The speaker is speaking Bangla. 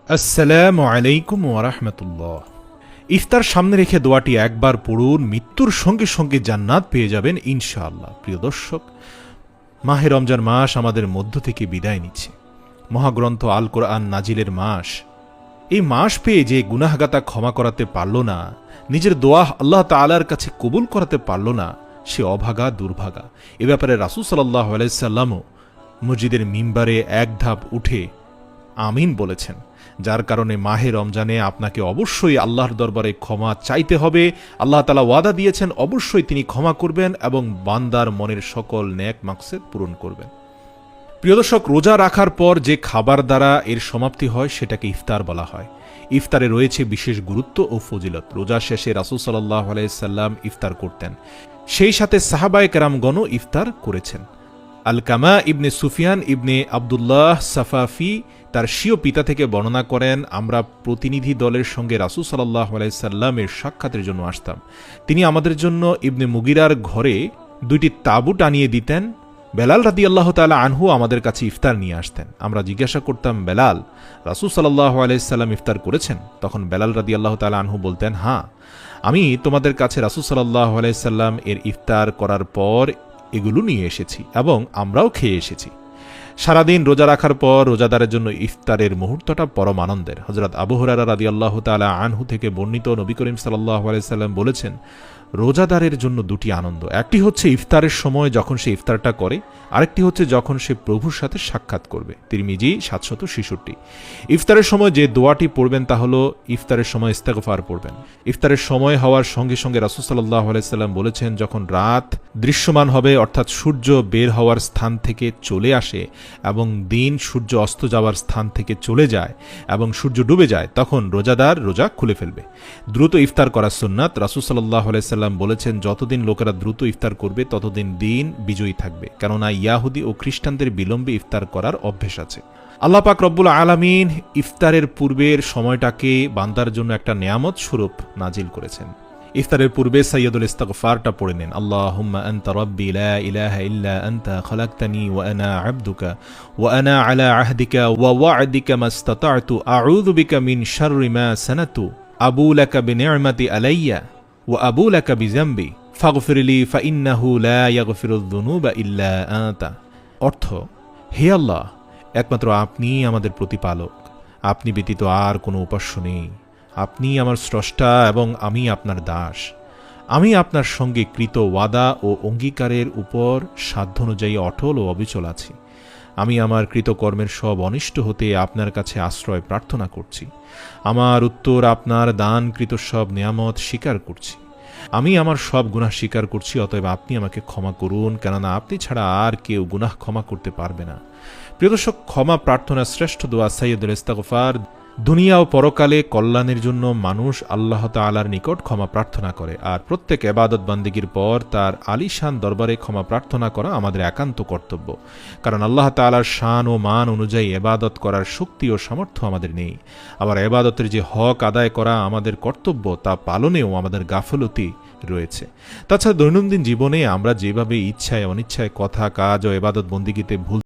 আসসালামু আলাইকুম ওয়া রাহমাতুল্লাহ। ইফতার সামনে রেখে দোয়াটি একবার পড়ুন, মৃত্যুর সঙ্গে সঙ্গে জান্নাত পেয়ে যাবেন ইনশাআল্লাহ। প্রিয় দর্শক, মাহে রমজান মাস আমাদের মধ্য থেকে বিদায় নিচ্ছে। মহাগ্রন্থ আল কোরআন নাজিলের মাস। এই মাস পেয়ে যে গুনাহগাতা ক্ষমা করাতে পারল না, নিজের দোয়া আল্লাহ তাআলার কাছে কবুল করাতে পারল না, সে অভাগা দুর্ভাগা। এ ব্যাপারে রাসূল সাল্লাল্লাহু আলাইহি সাল্লামও মসজিদের মিম্বারে এক ধাপ উঠে আমিন বলেছেন, যার কারণে মাহে রমজানে আপনাকে অবশ্যই আল্লাহর দরবারে ক্ষমা চাইতে হবে। আল্লাহ তাআলা ওয়াদা দিয়েছেন অবশ্যই তিনি ক্ষমা করবেন এবং বান্দার মনের সকল নেক মাকসেদ পূরণ করবেন। প্রিয় দর্শক, রোজা রাখার পর যে খাবার দ্বারা এর সমাপ্তি হয় সেটাকে ইফতার বলা হয়। ইফতারে রয়েছে বিশেষ গুরুত্ব ও ফজিলত। রোজা শেষে রাসূল সাল্লাল্লাহু আলাইহি সাল্লাম ইফতার করতেন, সেই সাথে সাহাবায়ে কেরামগণও ইফতার করেছেন। আল-কামা ইবনে সুফিয়ান ইবনে আবদুল্লাহ সাফাফি তার স্বীয় পিতা থেকে বর্ণনা করেন, আমরা প্রতিনিধি দলের সঙ্গে রাসূল সাল্লাল্লাহু আলাইহি সাল্লামের সাক্ষাতের জন্য আসতাম। তিনি আমাদের জন্য ইবনে মুগিরার ঘরে দুইটি তাঁবু টানিয়ে দিতেন। বেলাল রাদিয়াল্লাহু তাআলা আনহু আমাদের কাছে ইফতার নিয়ে আসতেন। আমরা জিজ্ঞাসা করতাম, বেলাল, রাসূল সাল্লাল্লাহু আলাইহি সাল্লাম ইফতার করেছেন? তখন বেলাল রাদিয়াল্লাহু তাআলা আনহু বলতেন, হ্যাঁ, আমি তোমাদের কাছে রাসূল সাল্লাল্লাহু আলাইহি সাল্লাম এর ইফতার করার পর এগুলো নিয়ে এসেছি এবং আমরাও খেয়ে এসেছি। সারাদিন রোজা রাখার পর রোজাদারের জন্য ইফতারের মুহূর্তটা পরম আনন্দের। হযরত আবু হুরায়রা রাদিয়াল্লাহু তাআলা আনহু থেকে বর্ণিত, নবী করিম সাল্লাল্লাহু আলাইহি সাল্লাম বলেছেন, রোজাদারের জন্য দুটি আনন্দ, একটি হচ্ছে ইফতারের সময় যখন সে ইফতারটা করে, আরেকটি হচ্ছে যখন সে প্রভুর সাথে সাক্ষাৎ করবে। তিরমিজি 766। ইফতারের সময় যে দোয়াটি পড়বেন তা হলো, ইফতারের সময় ইস্তেগফার পড়বেন। ইফতারের সময় হওয়ার সঙ্গে সঙ্গে রাসূল সাল্লাল্লাহু আলাইহি সাল্লাম বলেছেন, যখন রাত দৃশ্যমান হবে অর্থাৎ সূর্য বের হওয়ার স্থান থেকে চলে আসে এবং দিন সূর্য অস্ত যাওয়ার স্থান থেকে চলে যায় এবং সূর্য ডুবে যায়, তখন রোজাদার রোজা খুলে ফেলবে। দ্রুত ইফতার করা সুন্নাত। রাসূল সাল্লাল্লাহু আলাইহি সাল্লাম বলেছেন, যতদিন লোকেরা দ্রুত ইফতার করবে ততদিন দিন বিজয়ী থাকবে, কেননা ইয়াহুদি ও খ্রিস্টানদের বিলম্বে ইফতার করার অভ্যেস আছে। আল্লাহ পাক রব্বুল আলামিন ইফতারের পূর্বের সময়টাকে বান্দার জন্য একটা নেয়ামত স্বরূপ নাজিল করেছেন। ইফতারের পূর্বে সাইয়্যিদুল ইস্তিগফারটা পড়ে নেন। আল্লাহুম্মা আনতা রাব্বি লা ইলাহা ইল্লা আনতা খালাকতানি ওয়া আনা আবদুকা ওয়া আনা আলা আহদিকা ওয়া ওয়া'দিকা মাস্তাতা'তু আউযু বিকা মিন শাররি মা সানাতু আবু লাকা বিনি'মাতি আলাইয়া ওয়া আবু লাকা বিযামবি ফাগফিরলি ফাইন্নাহু লা ইয়াগফিরুয যুনুবা ইল্লা আনতা। অর্থ, হে আল্লাহ, একমাত্র আপনিই আমাদের প্রতিপালক, আপনি ব্যতীত আর কোনো উপাস্য নেই, আপনি আমার স্রষ্টা এবং আমি আপনার দাস। আমি আপনার সঙ্গে কৃত ওয়াদা ও অঙ্গীকারের উপর সাধ্য অনুযায়ী অটল ও অবিচল আছি। আমি আমার কৃতকর্মের সব অনিষ্ট হতে আপনার কাছে আশ্রয় প্রার্থনা করছি। আমার উত্তর আপনার দানকৃত সব নেয়ামত স্বীকার করছি। আমি আমার সব গুনাহ স্বীকার করছি, অতএব আপনি আমাকে ক্ষমা করুন, কেননা আপনি ছাড়া আর কেউ গুনাহ ক্ষমা করতে পারবে না। প্রিয় দর্শক, ক্ষমা প্রার্থনার শ্রেষ্ঠ দোয়া সাইয়্যিদুল ইস্তিগফার। দুনিয়া ও পরকালে কল্যাণের জন্য মানুষ আল্লাহ তাআলার নিকট ক্ষমা প্রার্থনা করে, আর প্রত্যেক ইবাদত বান্দেগীর পর তার আলিশান দরবারে ক্ষমা প্রার্থনা করা আমাদের একান্ত কর্তব্য। কারণ আল্লাহ তাআলার শান ও মান অনুযায়ী ইবাদত করার শক্তি ও সামর্থ্য আমাদের নেই। আবার ইবাদতের যে হক আদায় করা আমাদের কর্তব্য, তা পালনেও আমাদের গাফলতি রয়েছে। তাছাড়া দৈনন্দিন জীবনে আমরা যেভাবে ইচ্ছায় অনিচ্ছায় কথা, কাজ ও ইবাদত বন্দেগীতে ভুল